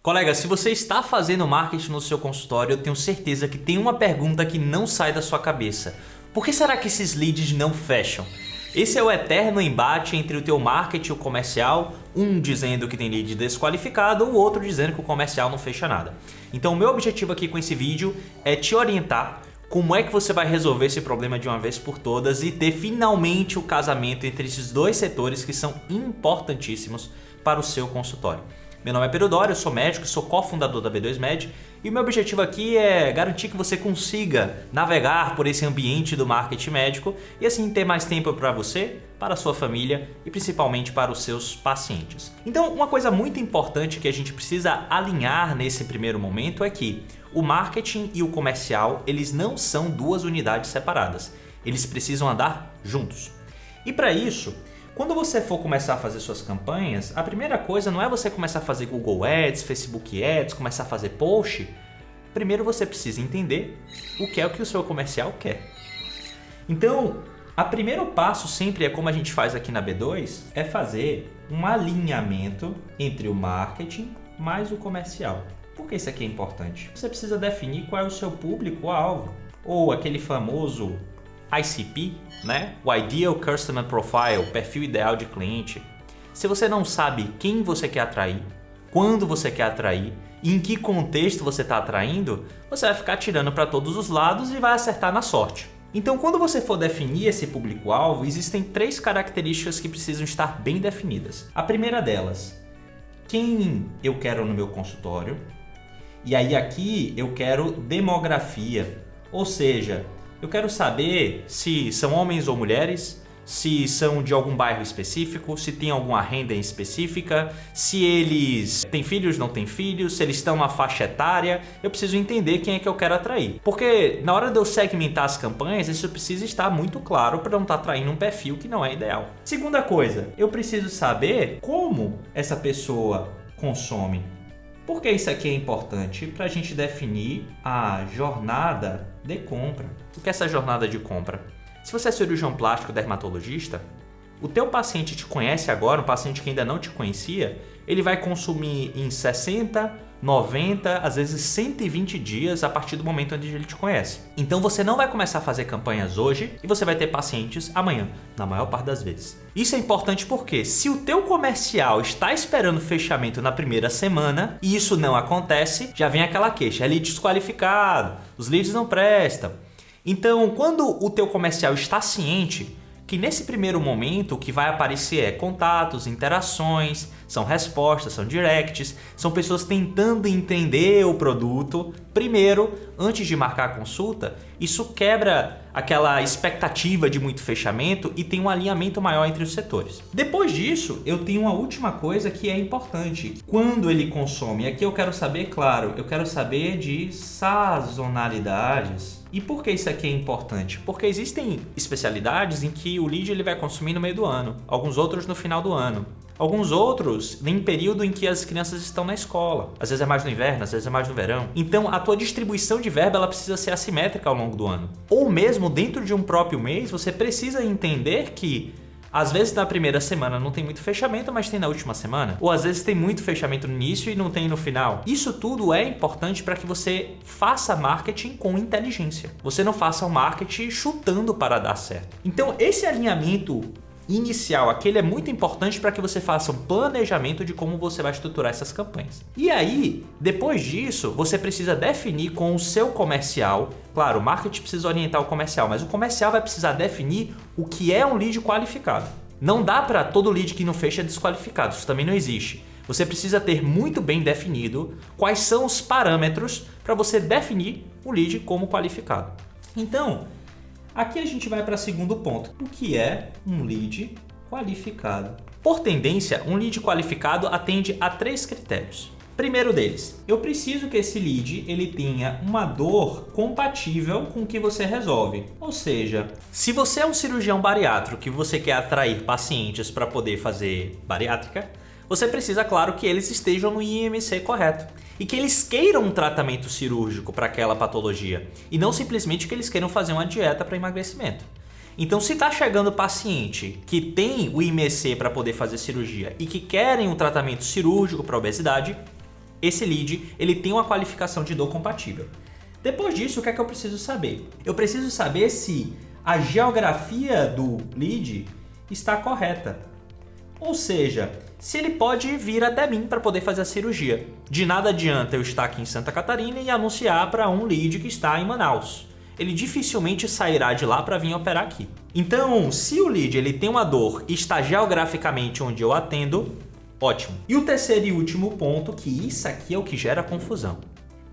Colega, se você está fazendo marketing no seu consultório, eu tenho certeza que tem uma pergunta que não sai da sua cabeça. Por que será que esses leads não fecham? Esse é o eterno embate entre o teu marketing e o comercial, um dizendo que tem lead desqualificado, o outro dizendo que o comercial não fecha nada. Então o meu objetivo aqui com esse vídeo é te orientar como é que você vai resolver esse problema de uma vez por todas e ter finalmente o casamento entre esses dois setores que são importantíssimos para o seu consultório. Meu nome é Pedro Doria, eu sou médico, sou cofundador da B2Med e o meu objetivo aqui é garantir que você consiga navegar por esse ambiente do marketing médico e assim ter mais tempo para você, para a sua família e principalmente para os seus pacientes. Então, uma coisa muito importante que a gente precisa alinhar nesse primeiro momento é que o marketing e o comercial, eles não são duas unidades separadas, eles precisam andar juntos. E para isso, quando você for começar a fazer suas campanhas, a primeira coisa não é você começar a fazer Google Ads, Facebook Ads, começar a fazer post. Primeiro você precisa entender o que é o que o seu comercial quer. Então, o primeiro passo sempre é como a gente faz aqui na B2, é fazer um alinhamento entre o marketing mais o comercial. Por que isso aqui é importante? Você precisa definir qual é o seu público-alvo, ou aquele famoso ICP, né? O Ideal Customer Profile, o perfil ideal de cliente. Se você não sabe quem você quer atrair, quando você quer atrair e em que contexto você está atraindo, você vai ficar tirando para todos os lados e vai acertar na sorte. Então, quando você for definir esse público-alvo, existem 3 características que precisam estar bem definidas. A primeira delas, quem eu quero no meu consultório, e aí aqui eu quero demografia, ou seja, eu quero saber se são homens ou mulheres, se são de algum bairro específico, se tem alguma renda específica, se eles têm filhos, não têm filhos, se eles estão na faixa etária. Eu preciso entender quem é que eu quero atrair. Porque na hora de eu segmentar as campanhas, isso precisa estar muito claro para não estar atraindo um perfil que não é ideal. Segunda coisa, eu preciso saber como essa pessoa consome. Por que isso aqui é importante? Para a gente definir a jornada de compra. O que é essa jornada de compra? Se você é cirurgião plástico dermatologista, o teu paciente te conhece agora, um paciente que ainda não te conhecia, ele vai consumir em 60, 90, às vezes 120 dias a partir do momento onde ele te conhece. Então você não vai começar a fazer campanhas hoje e você vai ter pacientes amanhã, na maior parte das vezes. Isso é importante porque se o teu comercial está esperando fechamento na primeira semana e isso não acontece, já vem aquela queixa, é lead desqualificado, os leads não prestam. Então, quando o teu comercial está ciente que nesse primeiro momento o que vai aparecer é contatos, interações, são respostas, são directs, são pessoas tentando entender o produto. Primeiro, antes de marcar a consulta, isso quebra aquela expectativa de muito fechamento e tem um alinhamento maior entre os setores. Depois disso, eu tenho uma última coisa que é importante. Quando ele consome, aqui eu quero saber, claro, eu quero saber de sazonalidades. E por que isso aqui é importante? Porque existem especialidades em que o lead ele vai consumir no meio do ano, alguns outros no final do ano, alguns outros em período em que as crianças estão na escola. Às vezes é mais no inverno, às vezes é mais no verão. Então a tua distribuição de verba ela precisa ser assimétrica ao longo do ano. Ou mesmo dentro de um próprio mês, você precisa entender que às vezes na primeira semana não tem muito fechamento, mas tem na última semana. Ou às vezes tem muito fechamento no início e não tem no final. Isso tudo é importante para que você faça marketing com inteligência. Você não faça o marketing chutando para dar certo. Então esse alinhamento inicial aqui ele é muito importante para que você faça um planejamento de como você vai estruturar essas campanhas. E aí, depois disso, você precisa definir com o seu comercial. Claro, o marketing precisa orientar o comercial, mas o comercial vai precisar definir o que é um lead qualificado. Não dá para todo lead que não fecha desqualificado, isso também não existe. Você precisa ter muito bem definido quais são os parâmetros para você definir o lead como qualificado. Então, aqui a gente vai para o segundo ponto. O que é um lead qualificado? Por tendência, um lead qualificado atende a 3 critérios. Primeiro deles, eu preciso que esse lead ele tenha uma dor compatível com o que você resolve. Ou seja, se você é um cirurgião bariátrico que você quer atrair pacientes para poder fazer bariátrica, você precisa, claro, que eles estejam no IMC correto e que eles queiram um tratamento cirúrgico para aquela patologia e não simplesmente que eles queiram fazer uma dieta para emagrecimento. Então, se está chegando paciente que tem o IMC para poder fazer cirurgia e que querem um tratamento cirúrgico para obesidade, esse lead ele tem uma qualificação de dor compatível. Depois disso, o que é que eu preciso saber? Eu preciso saber se a geografia do lead está correta. Ou seja, se ele pode vir até mim para poder fazer a cirurgia. De nada adianta eu estar aqui em Santa Catarina e anunciar para um lead que está em Manaus. Ele dificilmente sairá de lá para vir operar aqui. Então, se o lead ele tem uma dor e está geograficamente onde eu atendo, ótimo. E o terceiro e último ponto, que isso aqui é o que gera confusão,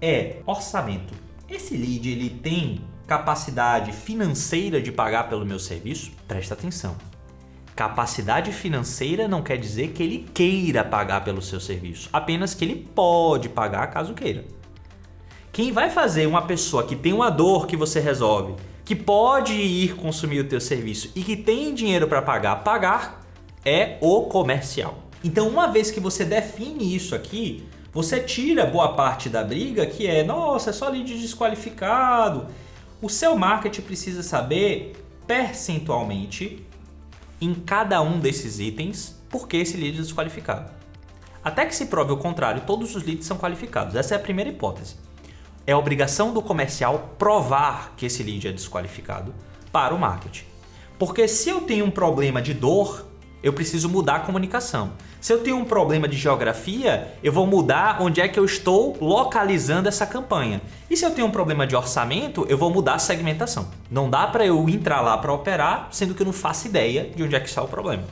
é orçamento. Esse lead ele tem capacidade financeira de pagar pelo meu serviço? Presta atenção. Capacidade financeira não quer dizer que ele queira pagar pelo seu serviço, apenas que ele pode pagar caso queira. Quem vai fazer uma pessoa que tem uma dor que você resolve, que pode ir consumir o teu serviço e que tem dinheiro para pagar, é o comercial. Então, uma vez que você define isso aqui, você tira boa parte da briga que é, nossa, é só lead desqualificado. O seu marketing precisa saber percentualmente em cada um desses itens por que esse lead é desqualificado. Até que se prove o contrário, todos os leads são qualificados. Essa é a primeira hipótese. É obrigação do comercial provar que esse lead é desqualificado para o marketing. Porque se eu tenho um problema de dor, eu preciso mudar a comunicação. Se eu tenho um problema de geografia, eu vou mudar onde é que eu estou localizando essa campanha. E se eu tenho um problema de orçamento, eu vou mudar a segmentação. Não dá para eu entrar lá para operar, sendo que eu não faço ideia de onde é que está o problema.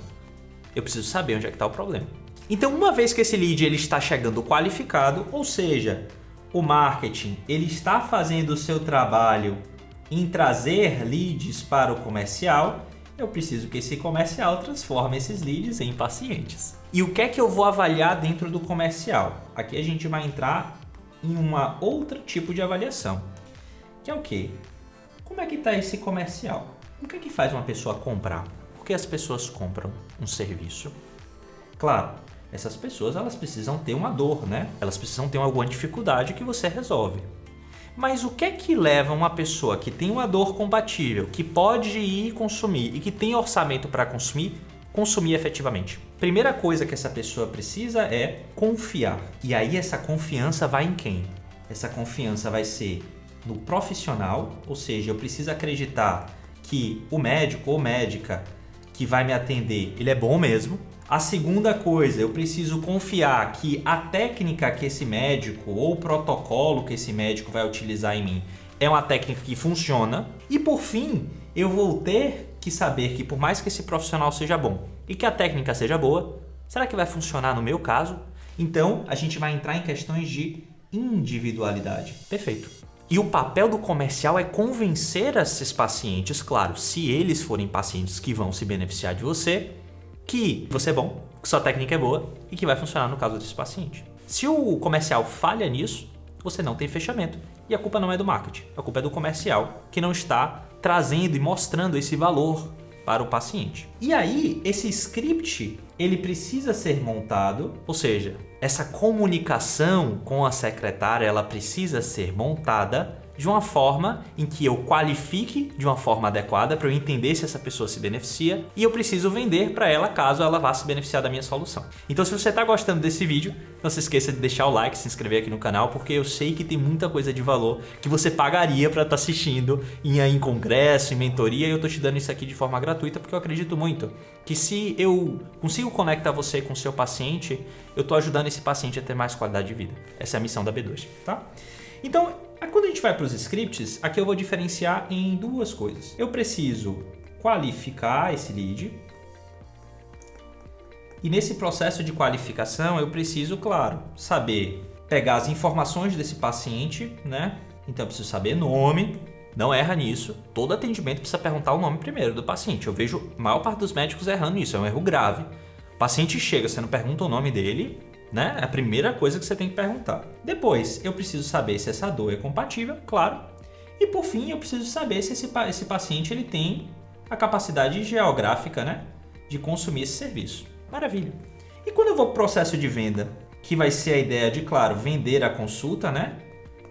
Eu preciso saber onde é que está o problema. Então, uma vez que esse lead ele está chegando qualificado, ou seja, o marketing ele está fazendo o seu trabalho em trazer leads para o comercial, eu preciso que esse comercial transforme esses leads em pacientes. E o que é que eu vou avaliar dentro do comercial? Aqui a gente vai entrar em uma outra tipo de avaliação, que é o quê? Como é que está esse comercial? O que é que faz uma pessoa comprar? Por que as pessoas compram um serviço? Claro, essas pessoas elas precisam ter uma dor, né? Elas precisam ter alguma dificuldade que você resolve. Mas o que é que leva uma pessoa que tem uma dor compatível, que pode ir consumir e que tem orçamento para consumir efetivamente? Primeira coisa que essa pessoa precisa é confiar. E aí essa confiança vai em quem? Essa confiança vai ser no profissional, ou seja, eu preciso acreditar que o médico ou médica que vai me atender, ele é bom mesmo. A segunda coisa, eu preciso confiar que a técnica que esse médico ou o protocolo que esse médico vai utilizar em mim é uma técnica que funciona. E por fim, eu vou ter que saber que por mais que esse profissional seja bom e que a técnica seja boa, será que vai funcionar no meu caso? Então, a gente vai entrar em questões de individualidade. Perfeito. E o papel do comercial é convencer esses pacientes, claro, se eles forem pacientes que vão se beneficiar de você, que você é bom, que sua técnica é boa e que vai funcionar no caso desse paciente. Se o comercial falha nisso, você não tem fechamento. E a culpa não é do marketing, a culpa é do comercial, que não está trazendo e mostrando esse valor para o paciente. E aí, esse script, ele precisa ser montado, ou seja, essa comunicação com a secretária, ela precisa ser montada de uma forma em que eu qualifique de uma forma adequada para eu entender se essa pessoa se beneficia e eu preciso vender para ela caso ela vá se beneficiar da minha solução. Então, se você está gostando desse vídeo, não se esqueça de deixar o like, se inscrever aqui no canal, porque eu sei que tem muita coisa de valor que você pagaria para estar assistindo em congresso, em mentoria, e eu estou te dando isso aqui de forma gratuita porque eu acredito muito que se eu consigo conectar você com o seu paciente, eu estou ajudando esse paciente a ter mais qualidade de vida. Essa é a missão da B2, tá? Então, quando a gente vai para os scripts, aqui eu vou diferenciar em duas coisas. Eu preciso qualificar esse lead. E nesse processo de qualificação, eu preciso, claro, saber pegar as informações desse paciente, né? Então, eu preciso saber nome, não erra nisso. Todo atendimento precisa perguntar o nome primeiro do paciente. Eu vejo a maior parte dos médicos errando isso, é um erro grave. O paciente chega, você não pergunta o nome dele, né? É a primeira coisa que você tem que perguntar. Depois, eu preciso saber se essa dor é compatível, claro. E por fim, eu preciso saber se esse paciente ele tem a capacidade geográfica, né, de consumir esse serviço. Maravilha. E quando eu vou para o processo de venda, que vai ser a ideia de, claro, vender a consulta, né?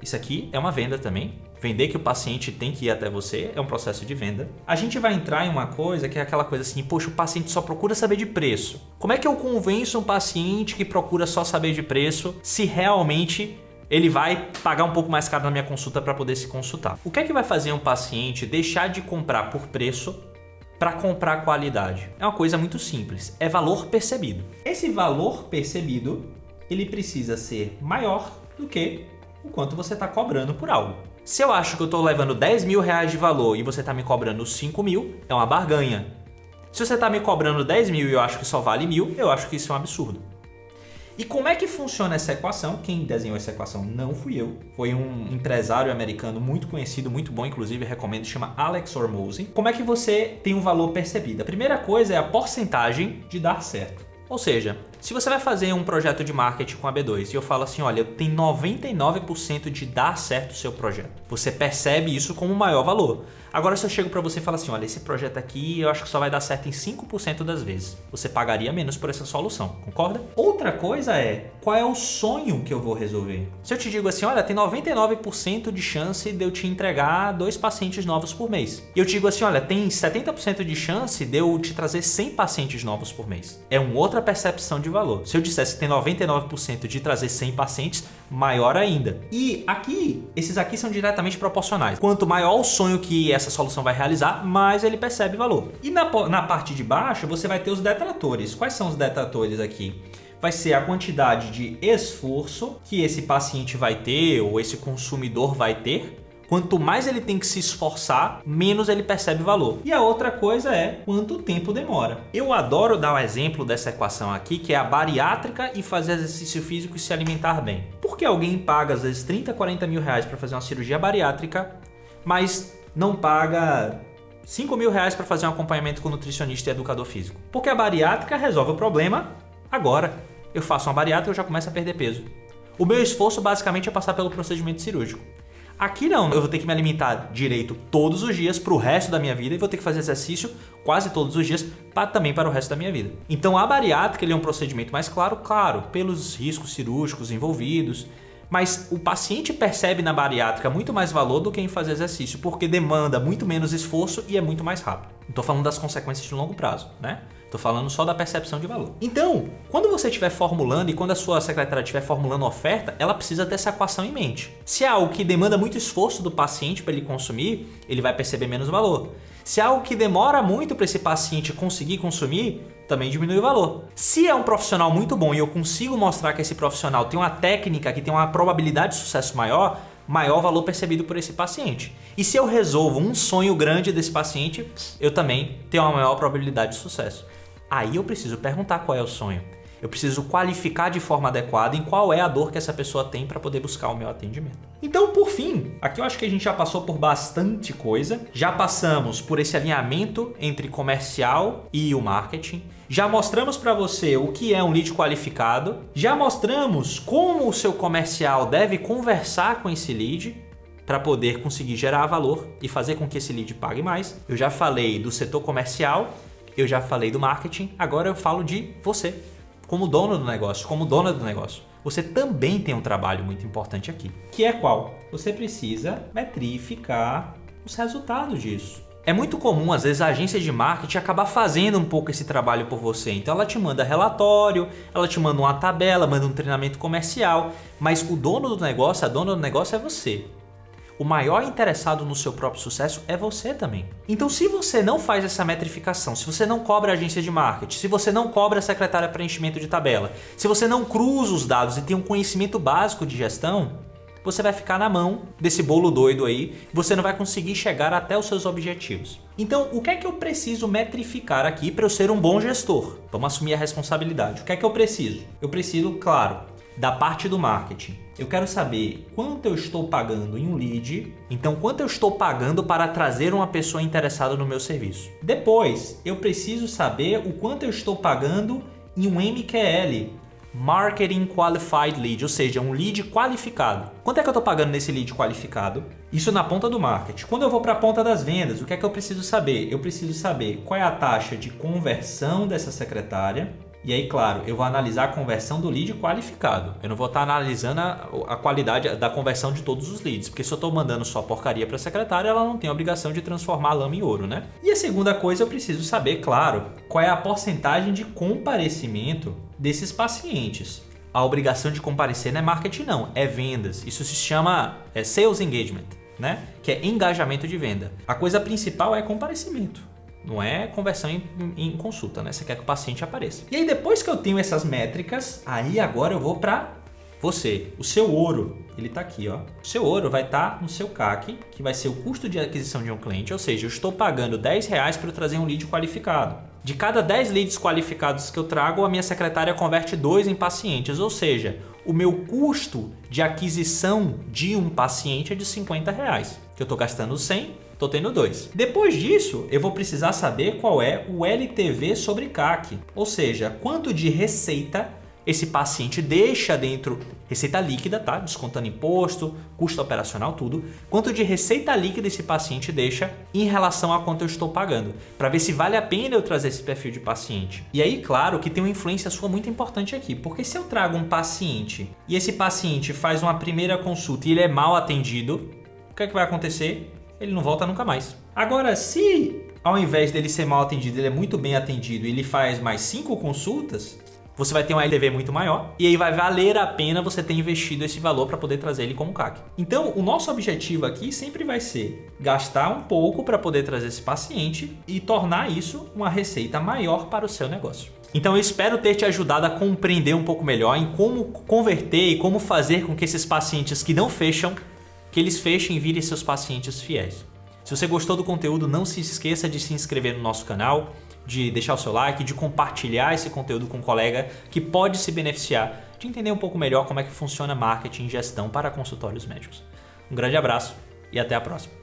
Isso aqui é uma venda também. Vender que o paciente tem que ir até você é um processo de venda. A gente vai entrar em uma coisa que é aquela coisa assim, poxa, o paciente só procura saber de preço. Como é que eu convenço um paciente que procura só saber de preço se realmente ele vai pagar um pouco mais caro na minha consulta para poder se consultar? O que é que vai fazer um paciente deixar de comprar por preço para comprar qualidade? É uma coisa muito simples, é valor percebido. Esse valor percebido, ele precisa ser maior do que o quanto você está cobrando por algo. Se eu acho que eu estou levando 10 mil reais de valor e você está me cobrando 5 mil, é uma barganha. Se você está me cobrando 10 mil e eu acho que só vale 1.000, eu acho que isso é um absurdo. E como é que funciona essa equação? Quem desenhou essa equação não fui eu. Foi um empresário americano muito conhecido, muito bom, inclusive recomendo, chama Alex Hormozi. Como é que você tem um valor percebido? A primeira coisa é a porcentagem de dar certo. Ou seja, se você vai fazer um projeto de marketing com a B2 e eu falo assim, olha, tem 99% de dar certo o seu projeto. Você percebe isso como o maior valor. Agora se eu chego para você e falo assim, olha, esse projeto aqui eu acho que só vai dar certo em 5% das vezes. Você pagaria menos por essa solução, concorda? Outra coisa é, qual é o sonho que eu vou resolver? Se eu te digo assim, olha, tem 99% de chance de eu te entregar 2 pacientes novos por mês. E eu te digo assim, olha, tem 70% de chance de eu te trazer 100 pacientes novos por mês. É uma outra percepção de valor. Se eu dissesse que tem 99% de trazer 100 pacientes, maior ainda. E aqui, esses aqui são diretamente proporcionais. Quanto maior o sonho que essa solução vai realizar, mais ele percebe valor. E na parte de baixo, você vai ter os detratores. Quais são os detratores aqui? Vai ser a quantidade de esforço que esse paciente vai ter ou esse consumidor vai ter. Quanto mais ele tem que se esforçar, menos ele percebe valor. E a outra coisa é quanto tempo demora. Eu adoro dar um exemplo dessa equação aqui, que é a bariátrica e fazer exercício físico e se alimentar bem. Por que alguém paga às vezes 30, 40 mil reais para fazer uma cirurgia bariátrica, mas não paga 5 mil reais para fazer um acompanhamento com nutricionista e educador físico? Porque a bariátrica resolve o problema agora. Eu faço uma bariátrica e eu já começo a perder peso. O meu esforço basicamente é passar pelo procedimento cirúrgico. Aqui não, eu vou ter que me alimentar direito todos os dias para o resto da minha vida e vou ter que fazer exercício quase todos os dias também para o resto da minha vida. Então a bariátrica ele é um procedimento mais claro, pelos riscos cirúrgicos envolvidos, mas o paciente percebe na bariátrica muito mais valor do que em fazer exercício, porque demanda muito menos esforço e é muito mais rápido. Não estou falando das consequências de longo prazo, né? Estou falando só da percepção de valor. Então, quando você estiver formulando e quando a sua secretária estiver formulando oferta, ela precisa ter essa equação em mente. Se é algo que demanda muito esforço do paciente para ele consumir, ele vai perceber menos valor. Se é algo que demora muito para esse paciente conseguir consumir, também diminui o valor. Se é um profissional muito bom e eu consigo mostrar que esse profissional tem uma técnica que tem uma probabilidade de sucesso maior valor percebido por esse paciente. E se eu resolvo um sonho grande desse paciente, eu também tenho uma maior probabilidade de sucesso. Aí eu preciso perguntar qual é o sonho. Eu preciso qualificar de forma adequada em qual é a dor que essa pessoa tem para poder buscar o meu atendimento. Então, por fim, aqui eu acho que a gente já passou por bastante coisa. Já passamos por esse alinhamento entre comercial e o marketing. Já mostramos para você o que é um lead qualificado. Já mostramos como o seu comercial deve conversar com esse lead para poder conseguir gerar valor e fazer com que esse lead pague mais. Eu já falei do setor comercial. Eu já falei do marketing, agora eu falo de você, como dono do negócio, como dona do negócio. Você também tem um trabalho muito importante aqui, que é qual? Você precisa metrificar os resultados disso. É muito comum, às vezes, a agência de marketing acabar fazendo um pouco esse trabalho por você. Então ela te manda relatório, ela te manda uma tabela, manda um treinamento comercial, mas o dono do negócio, a dona do negócio é você. O maior interessado no seu próprio sucesso é você também. Então, se você não faz essa metrificação, se você não cobra a agência de marketing, se você não cobra a secretária de preenchimento de tabela, se você não cruza os dados e tem um conhecimento básico de gestão, você vai ficar na mão desse bolo doido aí, você não vai conseguir chegar até os seus objetivos. Então, o que é que eu preciso metrificar aqui para eu ser um bom gestor? Vamos assumir a responsabilidade. O que é que eu preciso? Eu preciso, claro, da parte do marketing. Eu quero saber quanto eu estou pagando em um lead, então quanto eu estou pagando para trazer uma pessoa interessada no meu serviço. Depois, eu preciso saber o quanto eu estou pagando em um MQL, Marketing Qualified Lead, ou seja, um lead qualificado. Quanto é que eu estou pagando nesse lead qualificado? Isso na ponta do marketing. Quando eu vou para a ponta das vendas, o que é que eu preciso saber? Eu preciso saber qual é a taxa de conversão dessa secretária E aí, claro, eu vou analisar a conversão do lead qualificado. Eu não vou estar analisando a qualidade da conversão de todos os leads, porque se eu estou mandando só porcaria para a secretária, ela não tem a obrigação de transformar a lama em ouro, né? E a segunda coisa, eu preciso saber, claro, qual é a porcentagem de comparecimento desses pacientes. A obrigação de comparecer não é marketing, não, é vendas. Isso se chama sales engagement, né? Que é engajamento de venda. A coisa principal é comparecimento. Não é conversão em consulta, né? Você quer que o paciente apareça. E aí depois que eu tenho essas métricas, aí agora eu vou para você. O seu ouro, ele tá aqui, ó. O seu ouro vai estar no seu CAC, que vai ser o custo de aquisição de um cliente, ou seja, eu estou pagando R$10 para eu trazer um lead qualificado. De cada 10 leads qualificados que eu trago, a minha secretária converte 2 em pacientes, ou seja, o meu custo de aquisição de um paciente é de R$50, que eu estou gastando 100, estou tendo 2. Depois disso, eu vou precisar saber qual é o LTV sobre CAC, ou seja, quanto de receita esse paciente deixa dentro, receita líquida, tá? Descontando imposto, custo operacional, tudo. Quanto de receita líquida esse paciente deixa em relação a quanto eu estou pagando, para ver se vale a pena eu trazer esse perfil de paciente. E aí, claro, que tem uma influência sua muito importante aqui, porque se eu trago um paciente e esse paciente faz uma primeira consulta e ele é mal atendido, o que é que vai acontecer? Ele não volta nunca mais. Agora, se ao invés dele ser mal atendido, ele é muito bem atendido e ele faz mais 5 consultas, você vai ter um LTV muito maior e aí vai valer a pena você ter investido esse valor para poder trazer ele como CAC. Então, o nosso objetivo aqui sempre vai ser gastar um pouco para poder trazer esse paciente e tornar isso uma receita maior para o seu negócio. Então, eu espero ter te ajudado a compreender um pouco melhor em como converter e como fazer com que esses pacientes que não fecham, que eles fechem e virem seus pacientes fiéis. Se você gostou do conteúdo, não se esqueça de se inscrever no nosso canal, de deixar o seu like, de compartilhar esse conteúdo com um colega que pode se beneficiar de entender um pouco melhor como é que funciona marketing e gestão para consultórios médicos. Um grande abraço e até a próxima.